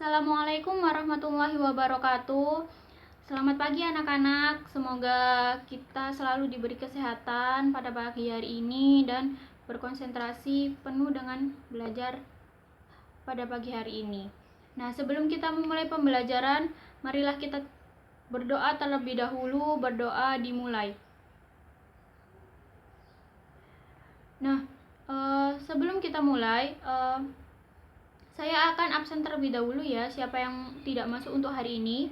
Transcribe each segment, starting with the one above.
Assalamualaikum warahmatullahi wabarakatuh. Selamat pagi anak-anak. Semoga kita selalu diberi kesehatan pada pagi hari ini dan berkonsentrasi penuh dengan belajar pada pagi hari ini. Nah, sebelum kita memulai pembelajaran, marilah kita berdoa terlebih dahulu. Berdoa dimulai. Nah, sebelum kita mulai, saya akan absen terlebih dahulu ya, siapa yang tidak masuk untuk hari ini.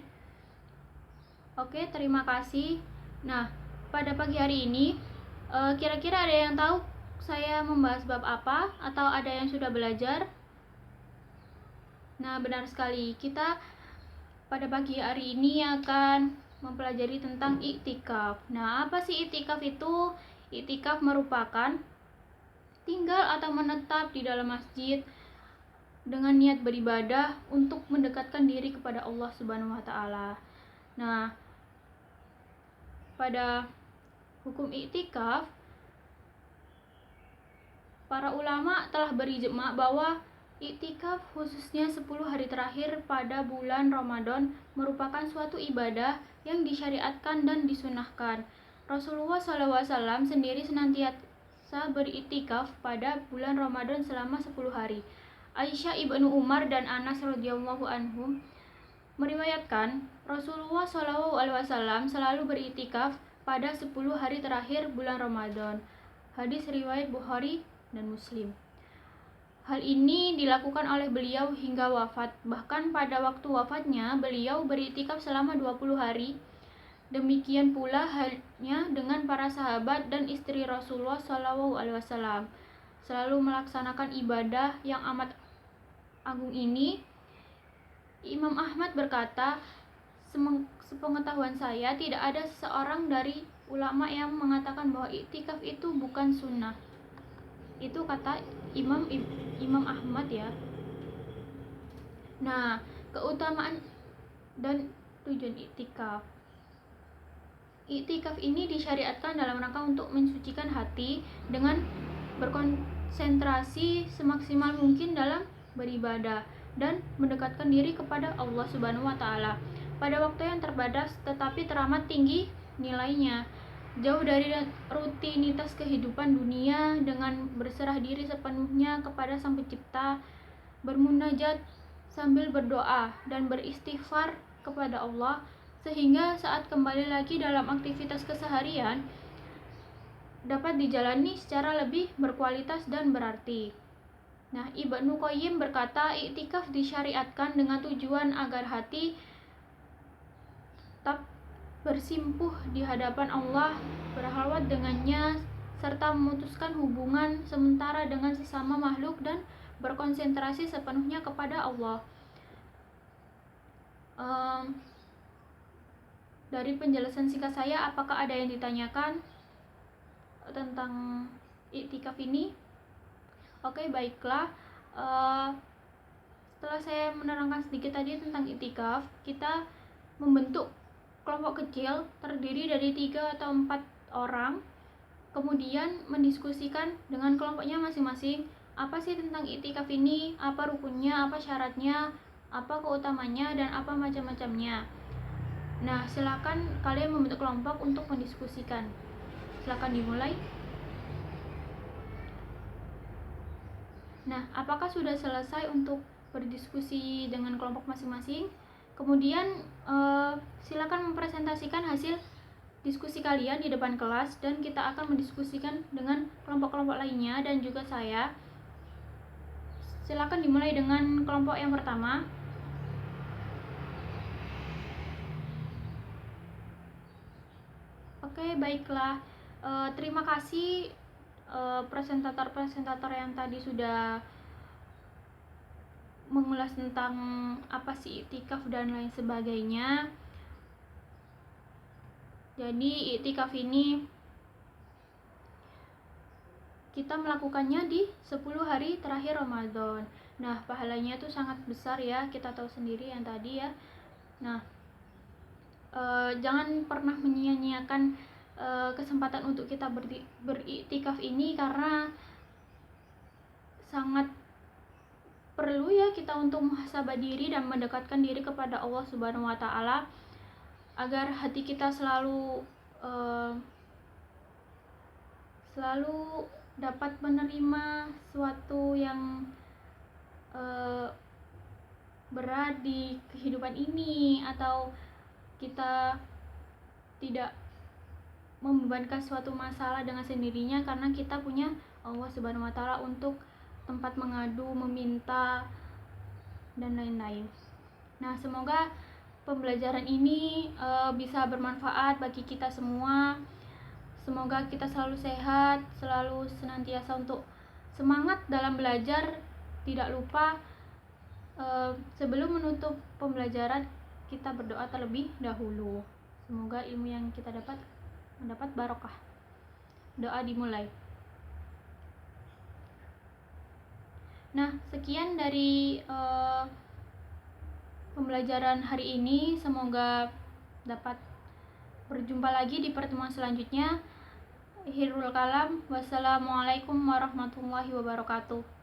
Oke, terima kasih. Nah, pada pagi hari ini, kira-kira ada yang tahu saya membahas bab apa? Atau ada yang sudah belajar? Nah, benar sekali. Kita pada pagi hari ini akan mempelajari tentang iktikaf. Nah, apa sih iktikaf itu? Iktikaf merupakan tinggal atau menetap di dalam masjid dengan niat beribadah untuk mendekatkan diri kepada Allah Subhanahu wa taala. Nah, pada hukum iktikaf, para ulama telah berijma bahwa iktikaf khususnya 10 hari terakhir pada bulan Ramadan merupakan suatu ibadah yang disyariatkan dan disunahkan. Rasulullah SAW sendiri senantiasa beriktikaf pada bulan Ramadan selama 10 hari. Aisyah ibnu Umar dan Anas radhiyallahu anhum meriwayatkan Rasulullah SAW selalu beriktikaf pada 10 hari terakhir bulan Ramadan. Hadis riwayat Bukhari dan Muslim. Hal ini dilakukan oleh beliau hingga wafat. Bahkan pada waktu wafatnya beliau beriktikaf selama 20 hari. Demikian pula halnya dengan para sahabat dan istri Rasulullah SAW. Selalu melaksanakan ibadah yang amat agung ini. Imam Ahmad berkata, sepengetahuan saya tidak ada seorang dari ulama yang mengatakan bahwa iktikaf itu bukan sunnah. Itu kata Imam Ahmad ya. Nah, keutamaan dan tujuan iktikaf. Iktikaf ini disyariatkan dalam rangka untuk mensucikan hati dengan berkonsentrasi semaksimal mungkin dalam beribadah dan mendekatkan diri kepada Allah Subhanahu wa taala pada waktu yang terbatas tetapi teramat tinggi nilainya, jauh dari rutinitas kehidupan dunia, dengan berserah diri sepenuhnya kepada Sang Pencipta, bermunajat sambil berdoa dan beristighfar kepada Allah, sehingga saat kembali lagi dalam aktivitas keseharian dapat dijalani secara lebih berkualitas dan berarti. Nah, Ibnu Qayyim berkata, iktikaf disyariatkan dengan tujuan agar hati tetap bersimpuh di hadapan Allah, berhalwat dengannya, serta memutuskan hubungan sementara dengan sesama makhluk dan berkonsentrasi sepenuhnya kepada Allah. Dari penjelasan singkat saya, apakah ada yang ditanyakan tentang iktikaf ini? Oke, baiklah. Setelah saya menerangkan sedikit tadi tentang iktikaf, kita membentuk kelompok kecil terdiri dari 3 atau 4 orang, kemudian mendiskusikan dengan kelompoknya masing-masing apa sih tentang iktikaf ini, apa rukunnya, apa syaratnya, apa keutamanya, dan apa macam-macamnya. Nah, silakan kalian membentuk kelompok untuk mendiskusikan. Silakan dimulai. Nah, apakah sudah selesai untuk berdiskusi dengan kelompok masing-masing? Kemudian silakan mempresentasikan hasil diskusi kalian di depan kelas dan kita akan mendiskusikan dengan kelompok-kelompok lainnya dan juga saya. Silakan dimulai dengan kelompok yang pertama. Oke, baiklah. Terima kasih presentator-presentator yang tadi sudah mengulas tentang apa sih iktikaf dan lain sebagainya. Jadi iktikaf ini kita melakukannya di 10 hari terakhir Ramadan. Nah, pahalanya itu sangat besar ya, kita tahu sendiri yang tadi ya. Nah, jangan pernah menyia-nyiakan kesempatan untuk kita beriktikaf ini karena sangat perlu ya kita untuk muhasabah diri dan mendekatkan diri kepada Allah Subhanahu wa taala agar hati kita selalu dapat menerima suatu yang berat di kehidupan ini, atau kita tidak membebankan suatu masalah dengan sendirinya, karena kita punya Allah Subhanahu wa taala untuk tempat mengadu, meminta dan lain-lain. Nah, semoga pembelajaran ini bisa bermanfaat bagi kita semua. Semoga kita selalu sehat, selalu senantiasa untuk semangat dalam belajar. Tidak lupa sebelum menutup pembelajaran kita berdoa terlebih dahulu. Semoga ilmu yang kita mendapat barokah. Doa dimulai. Nah, sekian dari pembelajaran hari ini. Semoga dapat berjumpa lagi di pertemuan selanjutnya. Akhirul kalam. Wassalamualaikum warahmatullahi wabarakatuh.